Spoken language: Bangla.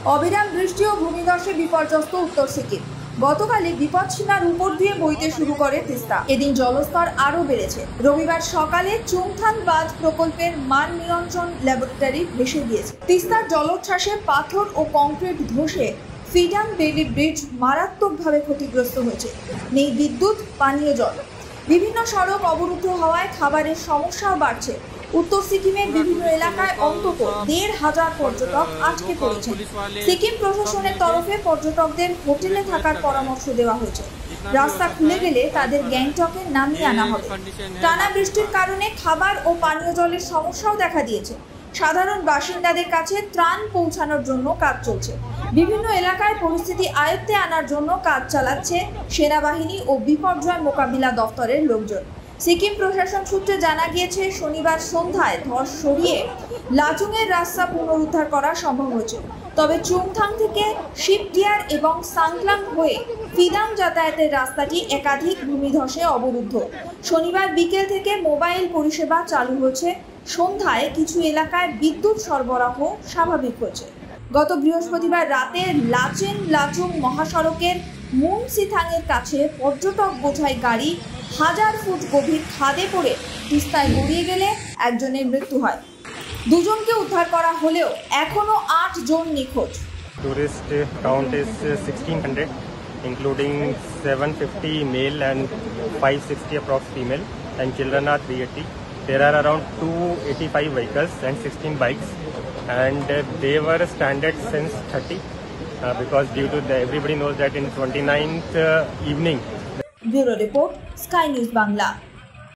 অবিরাম বৃষ্টি ও ভূমিধসে বিপর্যস্ত উত্তর সিকিম। গতকালই বিপদসীমার উপর দিয়ে বইতে শুরু করে তিস্তা। এদিন জলস্তর আরও বেড়েছে। রবিবার সকালে চুংথাং বাঁধ প্রকল্পের মান নিয়ন্ত্রণ ল্যাবরেটরি ভেসে গিয়েছে। তিস্তার জলোচ্ছ্বাসে পাথর ও কংক্রিট ধসে ফিডাং বেলি ব্রিজ মারাত্মকভাবে ক্ষতিগ্রস্ত হয়েছে। নেই বিদ্যুৎ, পানীয় জল। বিভিন্ন সড়ক অবরুদ্ধ হওয়ায় খাবারের সমস্যাও বাড়ছে। উত্তর সিকিমের বিভিন্ন এলাকায় অন্তত ১৫০০ পর্যটক আটকে পড়েছেন। সিকিম প্রশাসনের তরফে পর্যটকদের হোটেলে থাকার পরামর্শ দেওয়া হয়েছে। রাস্তা খুলে গেলে তাদের গ্যাংটকে নামিয়ে আনা হবে। টানা বৃষ্টির কারণে খাবার ও পানীয় জলের সমস্যাও দেখা দিয়েছে। সাধারণ বাসিন্দাদের কাছে ত্রাণ পৌঁছানোর জন্য কাজ চলছে। বিভিন্ন এলাকায় পরিস্থিতি আয়ত্তে আনার জন্য কাজ চালাচ্ছে সেনাবাহিনী ও বিপর্যয় মোকাবিলা দফতরের লোকজন। সিকিম প্রশাসন সূত্রে জানা গিয়েছে, শনিবার সন্ধ্যায় ধস সরিয়ে লাচুংয়ের রাস্তা পুনরুদ্ধার করা সম্ভব হয়েছে। তবে চুংথাং থেকে শিপডিয়ার এবং সাংক্লাং হয়ে ফিদাং যাতায়াতের রাস্তাটি একাধিক ভূমিধসে অবরুদ্ধ। শনিবার বিকেল থেকে মোবাইল পরিষেবা চালু হয়েছে। সন্ধ্যায় কিছু এলাকায় বিদ্যুৎ সরবরাহ স্বাভাবিক হয়েছে। গত বৃহস্পতিবার রাতে লাচেন লাচুং মহাসড়কের মুনসিথাংয়ের কাছে পর্যটক বোঝাই গাড়ি ১০০০ ফুট গভীর খাদে পড়ে তিস্তায় গড়িয়ে গেলে একজনের মৃত্যু হয়। দুজনকে উদ্ধার করা হলেও এখনো ৮ জন নিখোঁজ। Tourist count is 1600, including 750 male and 560 approx female, and children are 380. There are around 285 vehicles and 16 bikes, and they were stranded since 30 because due to everybody knows that in 29th evening. Bureau Report, Sky News Bangla.